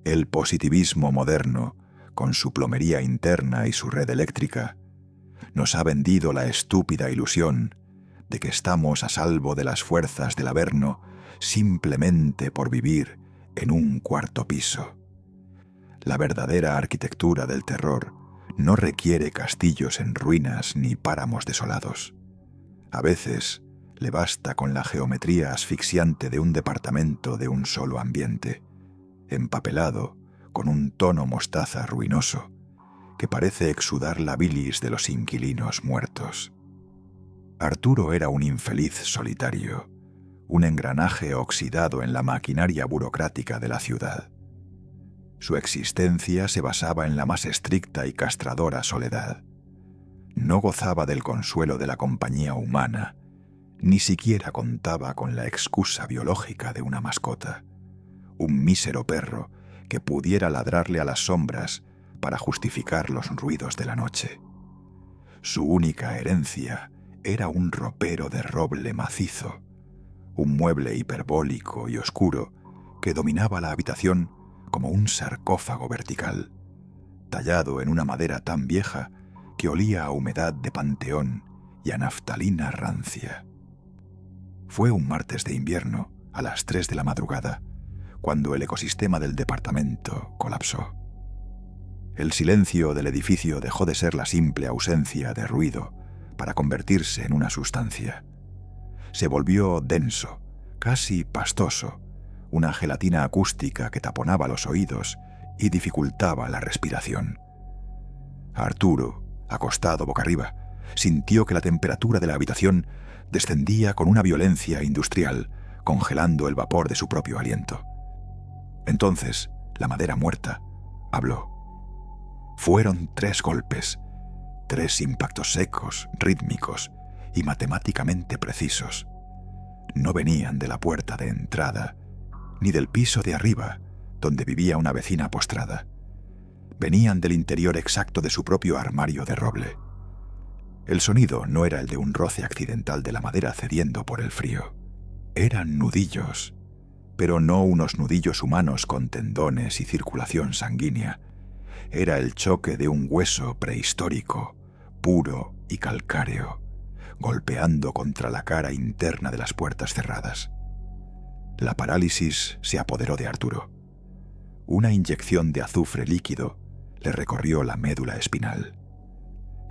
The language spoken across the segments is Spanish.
El positivismo moderno, con su plomería interna y su red eléctrica, nos ha vendido la estúpida ilusión de que estamos a salvo de las fuerzas del Averno simplemente por vivir en un cuarto piso. La verdadera arquitectura del terror no requiere castillos en ruinas ni páramos desolados. A veces le basta con la geometría asfixiante de un departamento de un solo ambiente, empapelado con un tono mostaza ruinoso que parece exudar la bilis de los inquilinos muertos. Arturo era un infeliz solitario, un engranaje oxidado en la maquinaria burocrática de la ciudad. Su existencia se basaba en la más estricta y castradora soledad. No gozaba del consuelo de la compañía humana, ni siquiera contaba con la excusa biológica de una mascota, un mísero perro que pudiera ladrarle a las sombras para justificar los ruidos de la noche. Su única herencia era un ropero de roble macizo, un mueble hiperbólico y oscuro que dominaba la habitación como un sarcófago vertical, tallado en una madera tan vieja que olía a humedad de panteón y a naftalina rancia. Fue un martes de invierno, a las 3 de la madrugada, cuando el ecosistema del departamento colapsó. El silencio del edificio dejó de ser la simple ausencia de ruido para convertirse en una sustancia. Se volvió denso, casi pastoso, una gelatina acústica que taponaba los oídos y dificultaba la respiración. Arturo, acostado boca arriba, sintió que la temperatura de la habitación descendía con una violencia industrial, congelando el vapor de su propio aliento. Entonces, la madera muerta habló. Fueron 3 golpes, 3 impactos secos, rítmicos y matemáticamente precisos. No venían de la puerta de entrada, ni del piso de arriba, donde vivía una vecina postrada. Venían del interior exacto de su propio armario de roble. El sonido no era el de un roce accidental de la madera cediendo por el frío. Eran nudillos, pero no unos nudillos humanos con tendones y circulación sanguínea. Era el choque de un hueso prehistórico, puro y calcáreo, golpeando contra la cara interna de las puertas cerradas. La parálisis se apoderó de Arturo. Una inyección de azufre líquido le recorrió la médula espinal.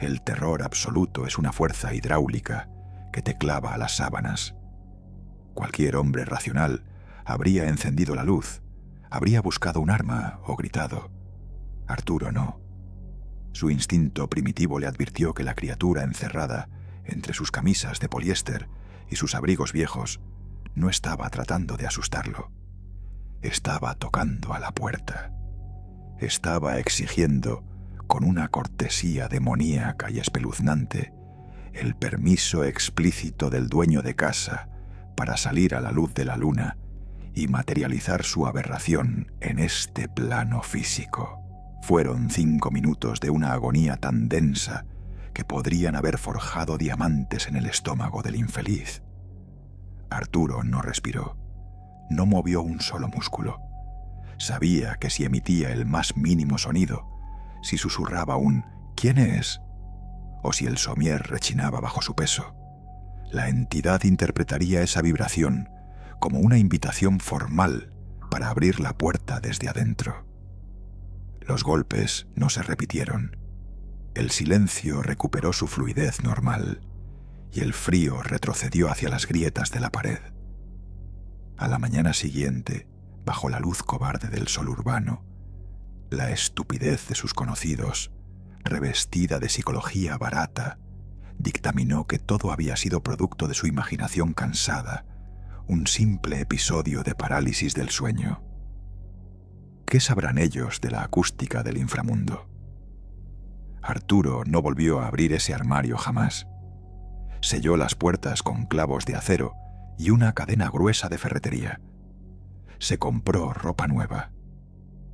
El terror absoluto es una fuerza hidráulica que te clava a las sábanas. Cualquier hombre racional habría encendido la luz, habría buscado un arma o gritado. Arturo no. Su instinto primitivo le advirtió que la criatura encerrada entre sus camisas de poliéster y sus abrigos viejos no estaba tratando de asustarlo. Estaba tocando a la puerta. Estaba exigiendo, con una cortesía demoníaca y espeluznante, el permiso explícito del dueño de casa para salir a la luz de la luna y materializar su aberración en este plano físico. Fueron 5 minutos de una agonía tan densa que podrían haber forjado diamantes en el estómago del infeliz. Arturo no respiró, no movió un solo músculo. Sabía que si emitía el más mínimo sonido, si susurraba un «¿Quién es?», o si el somier rechinaba bajo su peso, la entidad interpretaría esa vibración como una invitación formal para abrir la puerta desde adentro. Los golpes no se repitieron. El silencio recuperó su fluidez normal y el frío retrocedió hacia las grietas de la pared. A la mañana siguiente, bajo la luz cobarde del sol urbano, la estupidez de sus conocidos, revestida de psicología barata, dictaminó que todo había sido producto de su imaginación cansada, un simple episodio de parálisis del sueño. ¿Qué sabrán ellos de la acústica del inframundo? Arturo no volvió a abrir ese armario jamás. Selló las puertas con clavos de acero y una cadena gruesa de ferretería. Se compró ropa nueva,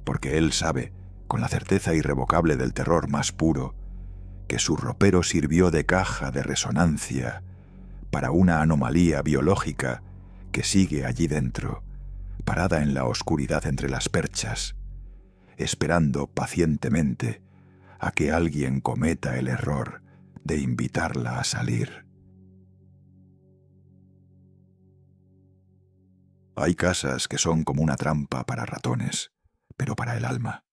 porque él sabe, con la certeza irrevocable del terror más puro, que su ropero sirvió de caja de resonancia para una anomalía biológica que sigue allí dentro, parada en la oscuridad entre las perchas, esperando pacientemente a que alguien cometa el error de invitarla a salir. Hay casas que son como una trampa para ratones, pero para el alma.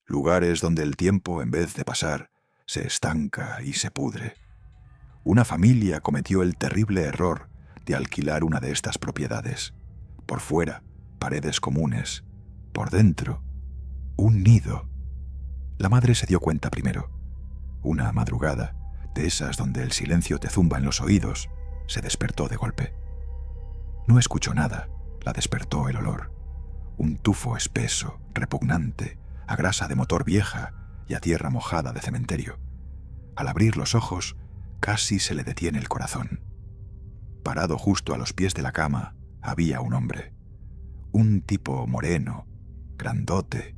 Lugares donde el tiempo, en vez de pasar, se estanca y se pudre. Una familia cometió el terrible error de alquilar una de estas propiedades. Por fuera, paredes comunes. Por dentro, un nido. La madre se dio cuenta primero. Una madrugada, de esas donde el silencio te zumba en los oídos, se despertó de golpe. No escuchó nada, la despertó el olor. Un tufo espeso, repugnante, a grasa de motor vieja y a tierra mojada de cementerio. Al abrir los ojos, casi se le detiene el corazón. Parado justo a los pies de la cama, había un hombre. Un tipo moreno, grandote,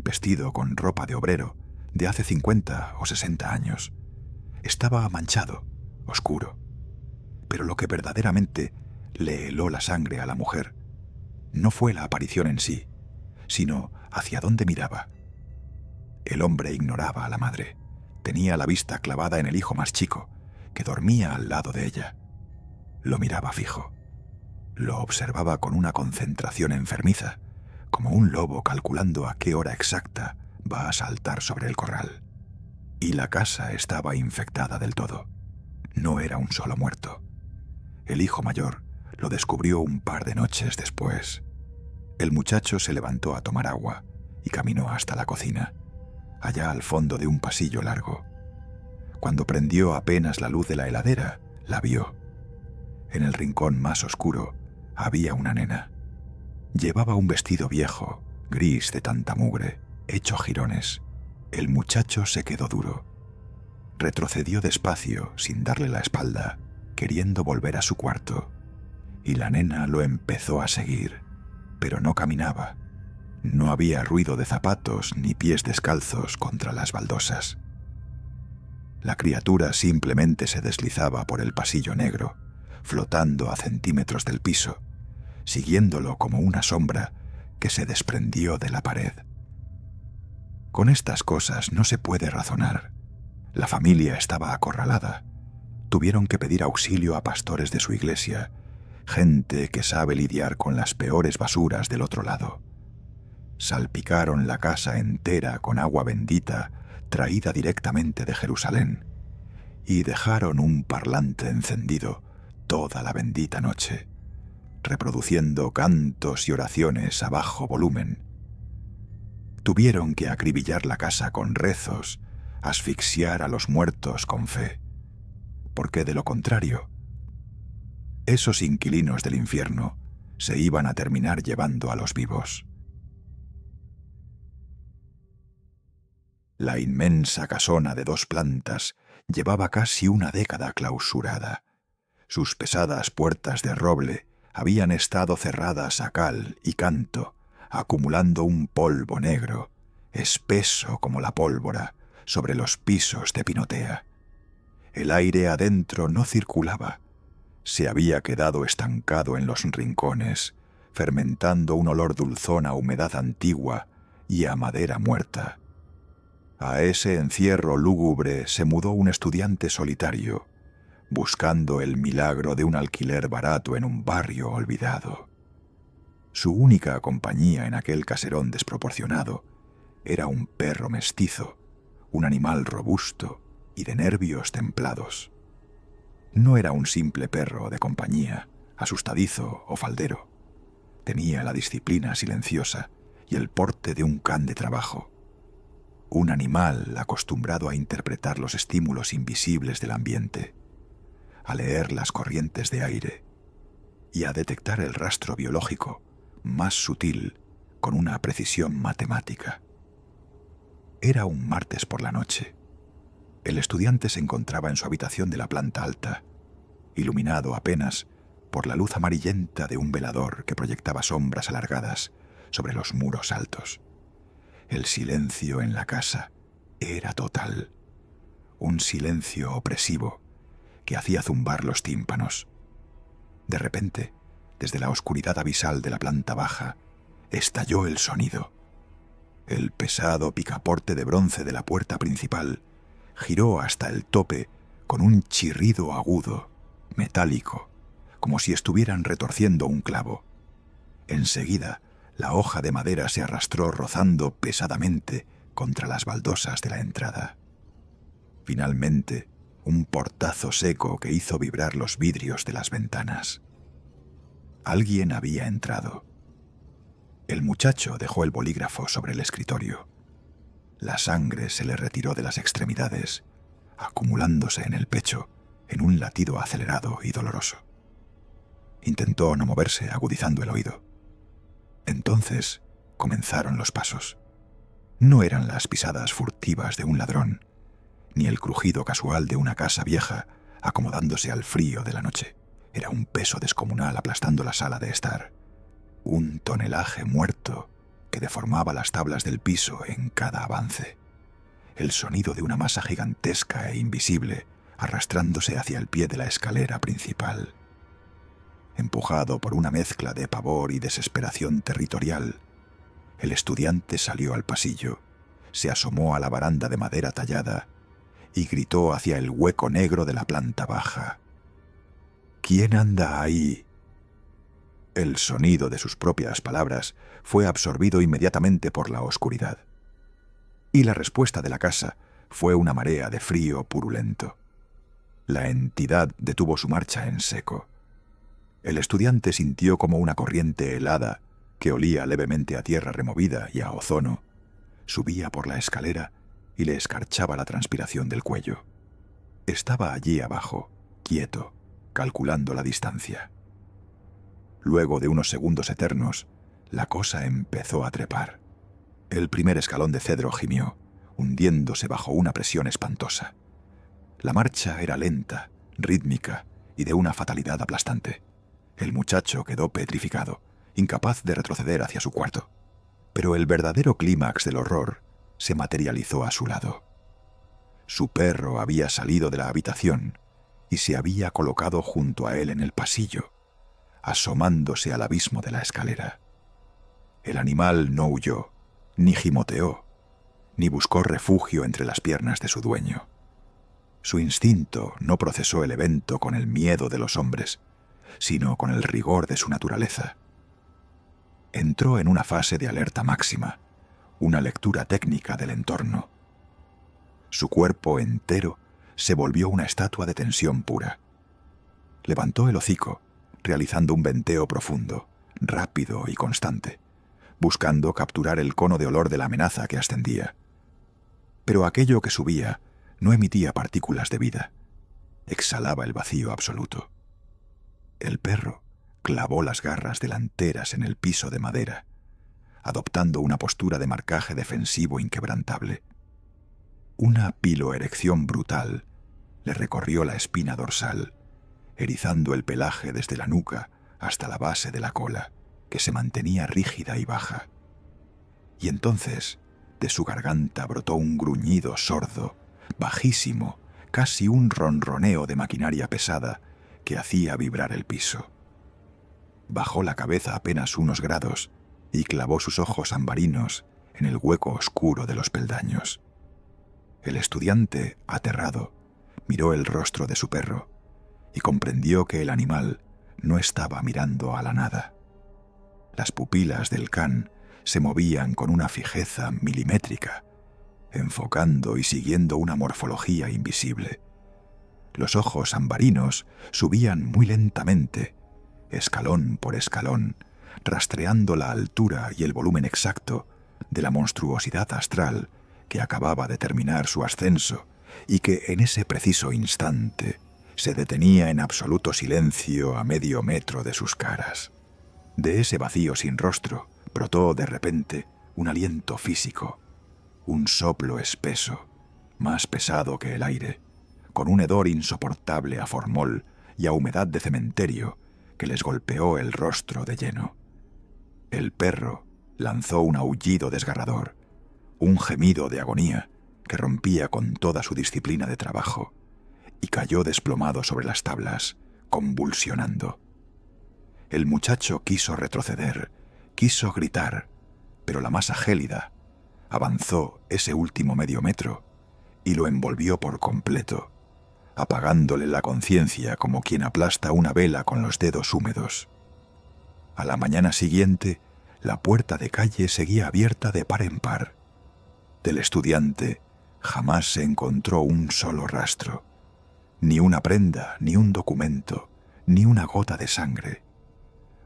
vestido con ropa de obrero, de hace 50 o 60 años. Estaba manchado, oscuro. Pero lo que verdaderamente le heló la sangre a la mujer no fue la aparición en sí, sino hacia dónde miraba. El hombre ignoraba a la madre. Tenía la vista clavada en el hijo más chico, que dormía al lado de ella. Lo miraba fijo. Lo observaba con una concentración enfermiza, como un lobo calculando a qué hora exacta va a saltar sobre el corral. Y la casa estaba infectada del todo. No era un solo muerto. El hijo mayor lo descubrió un par de noches después. El muchacho se levantó a tomar agua y caminó hasta la cocina, allá al fondo de un pasillo largo. Cuando prendió apenas la luz de la heladera, la vio. En el rincón más oscuro había una nena. Llevaba un vestido viejo, gris de tanta mugre, hecho jirones. El muchacho se quedó duro. Retrocedió despacio, sin darle la espalda, queriendo volver a su cuarto. Y la nena lo empezó a seguir, pero no caminaba. No había ruido de zapatos ni pies descalzos contra las baldosas. La criatura simplemente se deslizaba por el pasillo negro, flotando a centímetros del piso, siguiéndolo como una sombra que se desprendió de la pared. Con estas cosas no se puede razonar. La familia estaba acorralada. Tuvieron que pedir auxilio a pastores de su iglesia, gente que sabe lidiar con las peores basuras del otro lado. Salpicaron la casa entera con agua bendita traída directamente de Jerusalén y dejaron un parlante encendido toda la bendita noche, reproduciendo cantos y oraciones a bajo volumen. Tuvieron que acribillar la casa con rezos, asfixiar a los muertos con fe, porque de lo contrario, esos inquilinos del infierno se iban a terminar llevando a los vivos. La inmensa casona de 2 plantas llevaba casi una década clausurada. Sus pesadas puertas de roble habían estado cerradas a cal y canto, acumulando un polvo negro, espeso como la pólvora, sobre los pisos de pinotea. El aire adentro no circulaba. Se había quedado estancado en los rincones, fermentando un olor dulzón a humedad antigua y a madera muerta. A ese encierro lúgubre se mudó un estudiante solitario, buscando el milagro de un alquiler barato en un barrio olvidado. Su única compañía en aquel caserón desproporcionado era un perro mestizo, un animal robusto y de nervios templados. No era un simple perro de compañía, asustadizo o faldero. Tenía la disciplina silenciosa y el porte de un can de trabajo. Un animal acostumbrado a interpretar los estímulos invisibles del ambiente, a leer las corrientes de aire y a detectar el rastro biológico más sutil con una precisión matemática. Era un martes por la noche. El estudiante se encontraba en su habitación de la planta alta, iluminado apenas por la luz amarillenta de un velador que proyectaba sombras alargadas sobre los muros altos. El silencio en la casa era total, un silencio opresivo que hacía zumbar los tímpanos. De repente, desde la oscuridad abisal de la planta baja, estalló el sonido. El pesado picaporte de bronce de la puerta principal giró hasta el tope con un chirrido agudo, metálico, como si estuvieran retorciendo un clavo. Enseguida, la hoja de madera se arrastró rozando pesadamente contra las baldosas de la entrada. Finalmente, un portazo seco que hizo vibrar los vidrios de las ventanas. Alguien había entrado. El muchacho dejó el bolígrafo sobre el escritorio. La sangre se le retiró de las extremidades, acumulándose en el pecho en un latido acelerado y doloroso. Intentó no moverse, agudizando el oído. Entonces comenzaron los pasos. No eran las pisadas furtivas de un ladrón, ni el crujido casual de una casa vieja acomodándose al frío de la noche. Era un peso descomunal aplastando la sala de estar. Un tonelaje muerto que deformaba las tablas del piso en cada avance. El sonido de una masa gigantesca e invisible arrastrándose hacia el pie de la escalera principal. Empujado por una mezcla de pavor y desesperación territorial, el estudiante salió al pasillo, se asomó a la baranda de madera tallada y gritó hacia el hueco negro de la planta baja. «¿Quién anda ahí?» El sonido de sus propias palabras fue absorbido inmediatamente por la oscuridad. Y la respuesta de la casa fue una marea de frío purulento. La entidad detuvo su marcha en seco. El estudiante sintió como una corriente helada, que olía levemente a tierra removida y a ozono, subía por la escalera y le escarchaba la transpiración del cuello. Estaba allí abajo, quieto, calculando la distancia. Luego de unos segundos eternos, la cosa empezó a trepar. El primer escalón de cedro gimió, hundiéndose bajo una presión espantosa. La marcha era lenta, rítmica y de una fatalidad aplastante. El muchacho quedó petrificado, incapaz de retroceder hacia su cuarto. Pero el verdadero clímax del horror se materializó a su lado. Su perro había salido de la habitación y se había colocado junto a él en el pasillo, asomándose al abismo de la escalera. El animal no huyó, ni gimoteó, ni buscó refugio entre las piernas de su dueño. Su instinto no procesó el evento con el miedo de los hombres, sino con el rigor de su naturaleza. Entró en una fase de alerta máxima, una lectura técnica del entorno. Su cuerpo entero se volvió una estatua de tensión pura. Levantó el hocico, realizando un venteo profundo, rápido y constante, buscando capturar el cono de olor de la amenaza que ascendía. Pero aquello que subía no emitía partículas de vida. Exhalaba el vacío absoluto. El perro clavó las garras delanteras en el piso de madera, adoptando una postura de marcaje defensivo inquebrantable. Una piloerección brutal le recorrió la espina dorsal, erizando el pelaje desde la nuca hasta la base de la cola, que se mantenía rígida y baja. Y entonces, de su garganta brotó un gruñido sordo, bajísimo, casi un ronroneo de maquinaria pesada que hacía vibrar el piso. Bajó la cabeza apenas unos grados y clavó sus ojos ambarinos en el hueco oscuro de los peldaños. El estudiante, aterrado, miró el rostro de su perro y comprendió que el animal no estaba mirando a la nada. Las pupilas del can se movían con una fijeza milimétrica, enfocando y siguiendo una morfología invisible. Los ojos ambarinos subían muy lentamente, escalón por escalón, rastreando la altura y el volumen exacto de la monstruosidad astral que acababa de terminar su ascenso y que en ese preciso instante se detenía en absoluto silencio a medio metro de sus caras. De ese vacío sin rostro brotó de repente un aliento físico, un soplo espeso, más pesado que el aire, con un hedor insoportable a formol y a humedad de cementerio que les golpeó el rostro de lleno. El perro lanzó un aullido desgarrador, un gemido de agonía que rompía con toda su disciplina de trabajo, y cayó desplomado sobre las tablas, convulsionando. El muchacho quiso retroceder, quiso gritar, pero la masa gélida, avanzó ese último medio metro y lo envolvió por completo, apagándole la conciencia como quien aplasta una vela con los dedos húmedos. A la mañana siguiente, la puerta de calle seguía abierta de par en par. Del estudiante jamás se encontró un solo rastro, ni una prenda, ni un documento, ni una gota de sangre.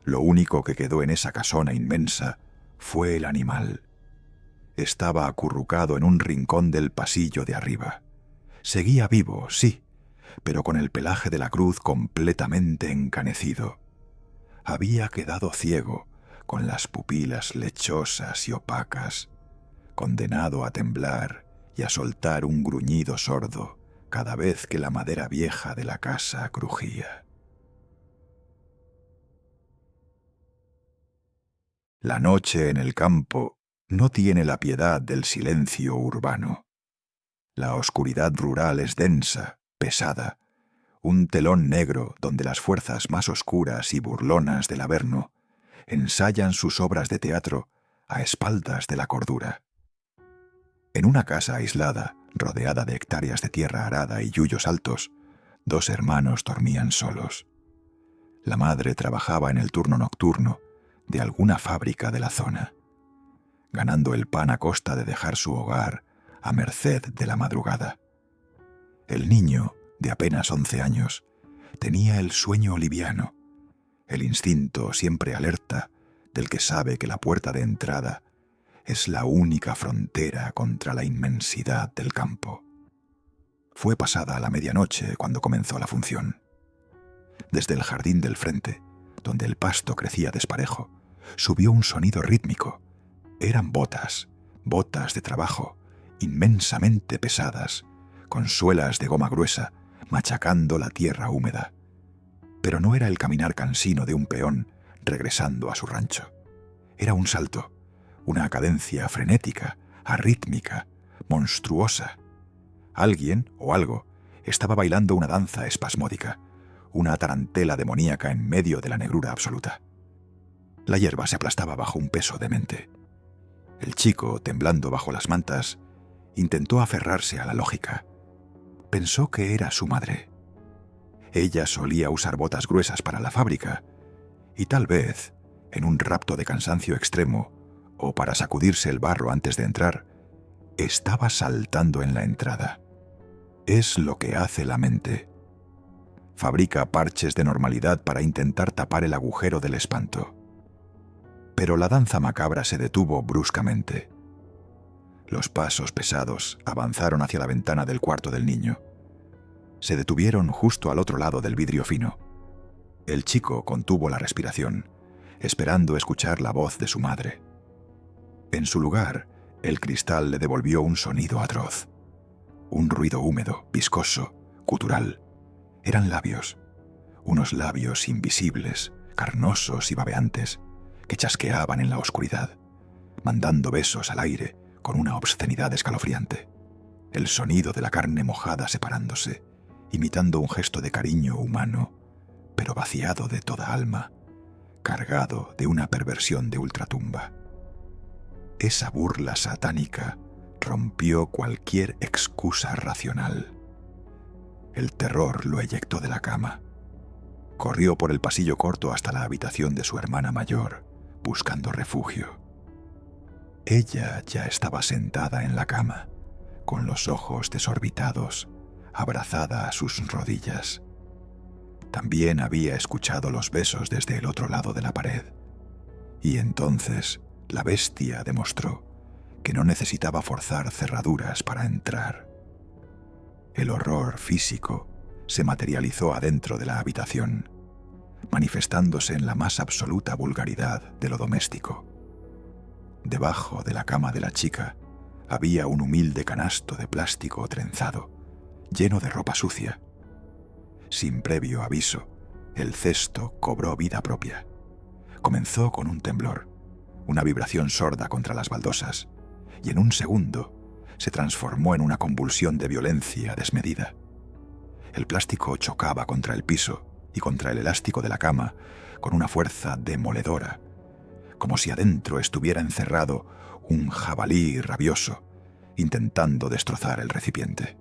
Lo único que quedó en esa casona inmensa fue el animal. Estaba acurrucado en un rincón del pasillo de arriba. Seguía vivo, sí, pero con el pelaje de la cruz completamente encanecido. Había quedado ciego, con las pupilas lechosas y opacas, condenado a temblar y a soltar un gruñido sordo cada vez que la madera vieja de la casa crujía. La noche en el campo no tiene la piedad del silencio urbano. La oscuridad rural es densa, pesada, un telón negro donde las fuerzas más oscuras y burlonas del Averno ensayan sus obras de teatro a espaldas de la cordura. En una casa aislada, rodeada de hectáreas de tierra arada y yuyos altos, dos hermanos dormían solos. La madre trabajaba en el turno nocturno de alguna fábrica de la zona, ganando el pan a costa de dejar su hogar a merced de la madrugada. El niño, de apenas 11 años, tenía el sueño liviano, el instinto siempre alerta del que sabe que la puerta de entrada es la única frontera contra la inmensidad del campo. Fue pasada la medianoche cuando comenzó la función. Desde el jardín del frente, donde el pasto crecía desparejo, subió un sonido rítmico. Eran botas, botas de trabajo, inmensamente pesadas, con suelas de goma gruesa, machacando la tierra húmeda. Pero no era el caminar cansino de un peón regresando a su rancho. Era un salto, una cadencia frenética, arrítmica, monstruosa. Alguien o algo estaba bailando una danza espasmódica, una tarantela demoníaca en medio de la negrura absoluta. La hierba se aplastaba bajo un peso demente. El chico, temblando bajo las mantas, intentó aferrarse a la lógica. Pensó que era su madre. Ella solía usar botas gruesas para la fábrica, y tal vez, en un rapto de cansancio extremo, o para sacudirse el barro antes de entrar, estaba saltando en la entrada. Es lo que hace la mente. Fabrica parches de normalidad para intentar tapar el agujero del espanto. Pero la danza macabra se detuvo bruscamente. Los pasos pesados avanzaron hacia la ventana del cuarto del niño. Se detuvieron justo al otro lado del vidrio fino. El chico contuvo la respiración, esperando escuchar la voz de su madre. En su lugar, el cristal le devolvió un sonido atroz. Un ruido húmedo, viscoso, gutural. Eran labios, unos labios invisibles, carnosos y babeantes, que chasqueaban en la oscuridad, mandando besos al aire con una obscenidad escalofriante. El sonido de la carne mojada separándose, imitando un gesto de cariño humano, pero vaciado de toda alma, cargado de una perversión de ultratumba. Esa burla satánica rompió cualquier excusa racional. El terror lo eyectó de la cama. Corrió por el pasillo corto hasta la habitación de su hermana mayor, buscando refugio. Ella ya estaba sentada en la cama, con los ojos desorbitados, abrazada a sus rodillas. También había escuchado los besos desde el otro lado de la pared. Y entonces la bestia demostró que no necesitaba forzar cerraduras para entrar. El horror físico se materializó adentro de la habitación, manifestándose en la más absoluta vulgaridad de lo doméstico. Debajo de la cama de la chica había un humilde canasto de plástico trenzado, lleno de ropa sucia. Sin previo aviso, el cesto cobró vida propia. Comenzó con un temblor, una vibración sorda contra las baldosas, y en un segundo se transformó en una convulsión de violencia desmedida. El plástico chocaba contra el piso y contra el elástico de la cama con una fuerza demoledora, como si adentro estuviera encerrado un jabalí rabioso, intentando destrozar el recipiente.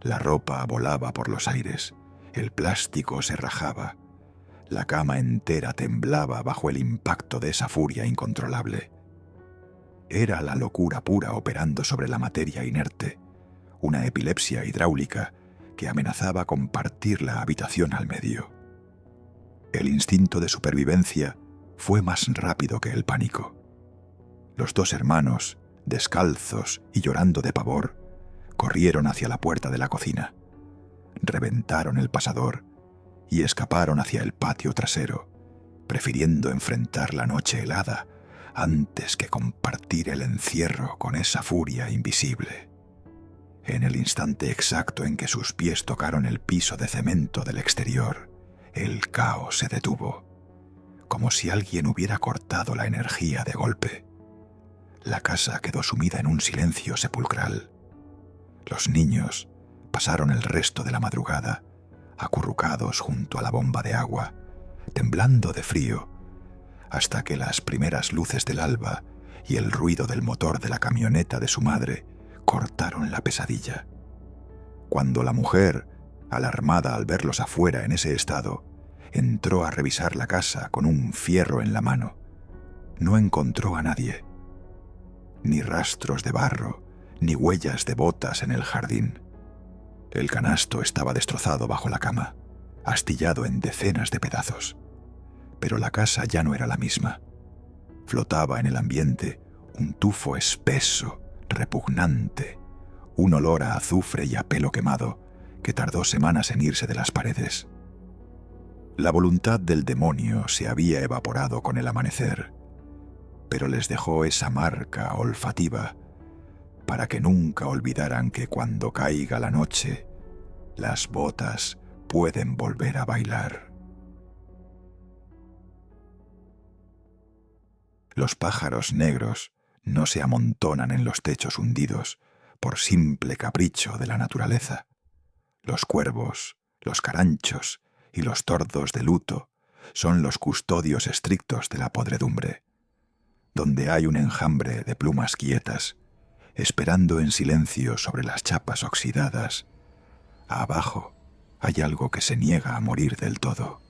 La ropa volaba por los aires, el plástico se rajaba, la cama entera temblaba bajo el impacto de esa furia incontrolable. Era la locura pura operando sobre la materia inerte, una epilepsia hidráulica que amenazaba con partir la habitación al medio. El instinto de supervivencia fue más rápido que el pánico. Los dos hermanos, descalzos y llorando de pavor, corrieron hacia la puerta de la cocina, reventaron el pasador y escaparon hacia el patio trasero, prefiriendo enfrentar la noche helada antes que compartir el encierro con esa furia invisible. En el instante exacto en que sus pies tocaron el piso de cemento del exterior, el caos se detuvo, como si alguien hubiera cortado la energía de golpe. La casa quedó sumida en un silencio sepulcral. Los niños pasaron el resto de la madrugada acurrucados junto a la bomba de agua, temblando de frío, hasta que las primeras luces del alba y el ruido del motor de la camioneta de su madre cortaron la pesadilla. Cuando la mujer, alarmada al verlos afuera en ese estado, entró a revisar la casa con un fierro en la mano, no encontró a nadie. Ni rastros de barro, ni huellas de botas en el jardín. El canasto estaba destrozado bajo la cama, astillado en decenas de pedazos. Pero la casa ya no era la misma. Flotaba en el ambiente un tufo espeso, repugnante, un olor a azufre y a pelo quemado que tardó semanas en irse de las paredes. La voluntad del demonio se había evaporado con el amanecer, pero les dejó esa marca olfativa para que nunca olvidaran que cuando caiga la noche, las botas pueden volver a bailar. Los pájaros negros no se amontonan en los techos hundidos por simple capricho de la naturaleza. Los cuervos, los caranchos y los tordos de luto son los custodios estrictos de la podredumbre, donde hay un enjambre de plumas quietas, esperando en silencio sobre las chapas oxidadas. Abajo hay algo que se niega a morir del todo.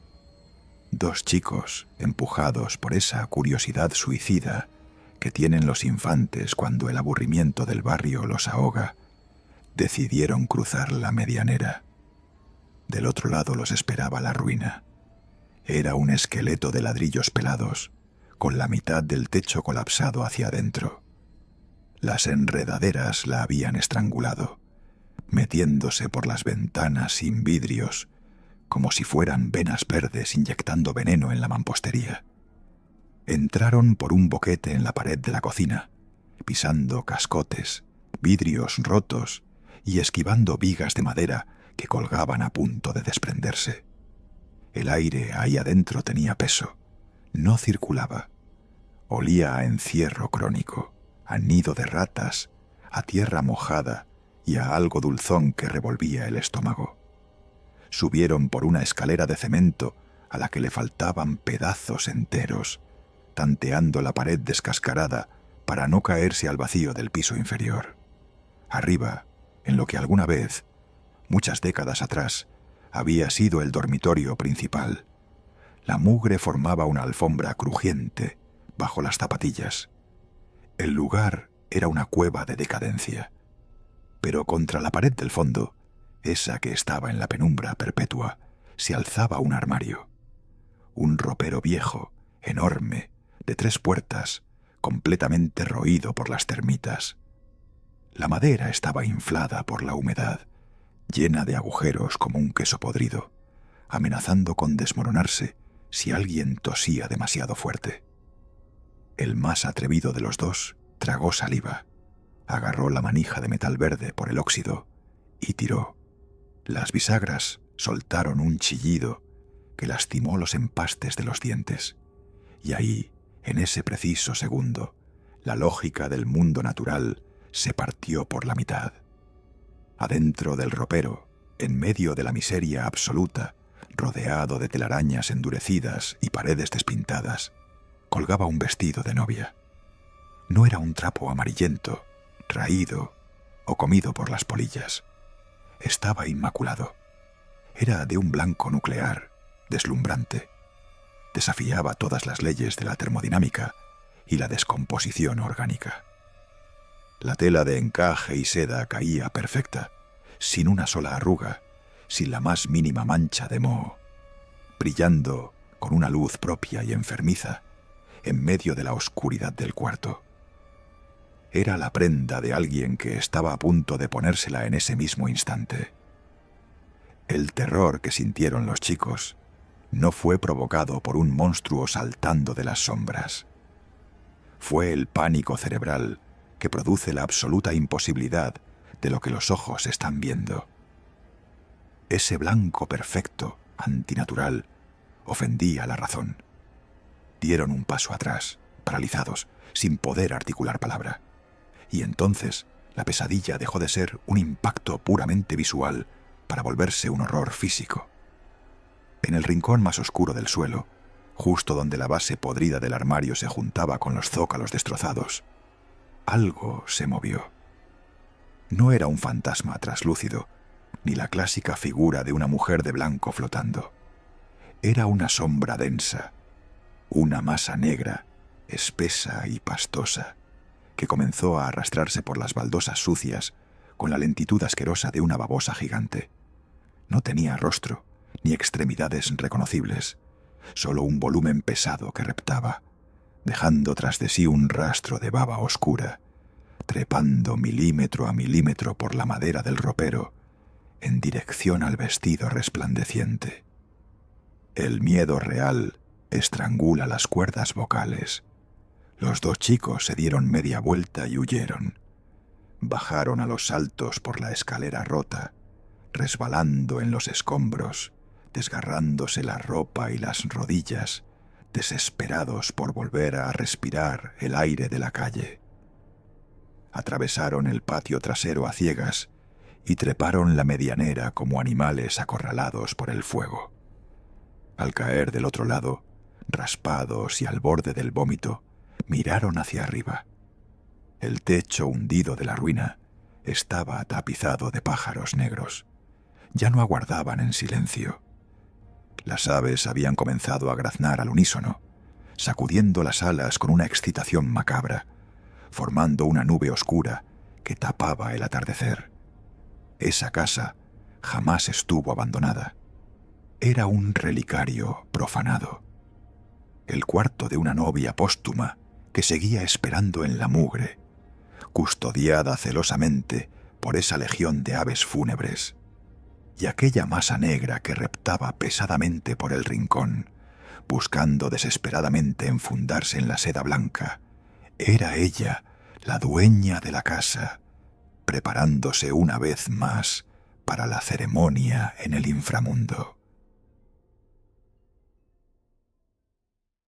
Dos chicos, empujados por esa curiosidad suicida que tienen los infantes cuando el aburrimiento del barrio los ahoga, decidieron cruzar la medianera. Del otro lado los esperaba la ruina. Era un esqueleto de ladrillos pelados, con la mitad del techo colapsado hacia adentro. Las enredaderas la habían estrangulado, metiéndose por las ventanas sin vidrios, como si fueran venas verdes inyectando veneno en la mampostería. Entraron por un boquete en la pared de la cocina, pisando cascotes, vidrios rotos y esquivando vigas de madera que colgaban a punto de desprenderse. El aire ahí adentro tenía peso, no circulaba. Olía a encierro crónico, a nido de ratas, a tierra mojada y a algo dulzón que revolvía el estómago. Subieron por una escalera de cemento a la que le faltaban pedazos enteros, tanteando la pared descascarada para no caerse al vacío del piso inferior. Arriba, en lo que alguna vez, muchas décadas atrás, había sido el dormitorio principal, la mugre formaba una alfombra crujiente bajo las zapatillas. El lugar era una cueva de decadencia, pero contra la pared del fondo, esa que estaba en la penumbra perpetua, se alzaba un armario. Un ropero viejo, enorme, de 3 puertas, completamente roído por las termitas. La madera estaba inflada por la humedad, llena de agujeros como un queso podrido, amenazando con desmoronarse si alguien tosía demasiado fuerte. El más atrevido de los dos tragó saliva, agarró la manija de metal verde por el óxido y tiró. Las bisagras soltaron un chillido que lastimó los empastes de los dientes, y ahí, en ese preciso segundo, la lógica del mundo natural se partió por la mitad. Adentro del ropero, en medio de la miseria absoluta, rodeado de telarañas endurecidas y paredes despintadas, colgaba un vestido de novia. No era un trapo amarillento, raído o comido por las polillas. Estaba inmaculado. Era de un blanco nuclear, deslumbrante. Desafiaba todas las leyes de la termodinámica y la descomposición orgánica. La tela de encaje y seda caía perfecta, sin una sola arruga, sin la más mínima mancha de moho, brillando con una luz propia y enfermiza en medio de la oscuridad del cuarto. Era la prenda de alguien que estaba a punto de ponérsela en ese mismo instante. El terror que sintieron los chicos no fue provocado por un monstruo saltando de las sombras. Fue el pánico cerebral que produce la absoluta imposibilidad de lo que los ojos están viendo. Ese blanco perfecto, antinatural, ofendía la razón. Dieron un paso atrás, paralizados, sin poder articular palabra. Y entonces la pesadilla dejó de ser un impacto puramente visual para volverse un horror físico. En el rincón más oscuro del suelo, justo donde la base podrida del armario se juntaba con los zócalos destrozados, algo se movió. No era un fantasma traslúcido, ni la clásica figura de una mujer de blanco flotando. Era una sombra densa, una masa negra, espesa y pastosa, que comenzó a arrastrarse por las baldosas sucias con la lentitud asquerosa de una babosa gigante. No tenía rostro, ni extremidades reconocibles, solo un volumen pesado que reptaba, dejando tras de sí un rastro de baba oscura, trepando milímetro a milímetro por la madera del ropero, en dirección al vestido resplandeciente. El miedo real estrangula las cuerdas vocales. Los dos chicos se dieron media vuelta y huyeron. Bajaron a los saltos por la escalera rota, resbalando en los escombros, desgarrándose la ropa y las rodillas, desesperados por volver a respirar el aire de la calle. Atravesaron el patio trasero a ciegas y treparon la medianera como animales acorralados por el fuego. Al caer del otro lado, raspados y al borde del vómito, miraron hacia arriba. El techo hundido de la ruina estaba tapizado de pájaros negros. Ya no aguardaban en silencio. Las aves habían comenzado a graznar al unísono, sacudiendo las alas con una excitación macabra, formando una nube oscura que tapaba el atardecer. Esa casa jamás estuvo abandonada. Era un relicario profanado. El cuarto de una novia póstuma que seguía esperando en la mugre, custodiada celosamente por esa legión de aves fúnebres. Y aquella masa negra que reptaba pesadamente por el rincón, buscando desesperadamente enfundarse en la seda blanca, era ella, la dueña de la casa, preparándose una vez más para la ceremonia en el inframundo.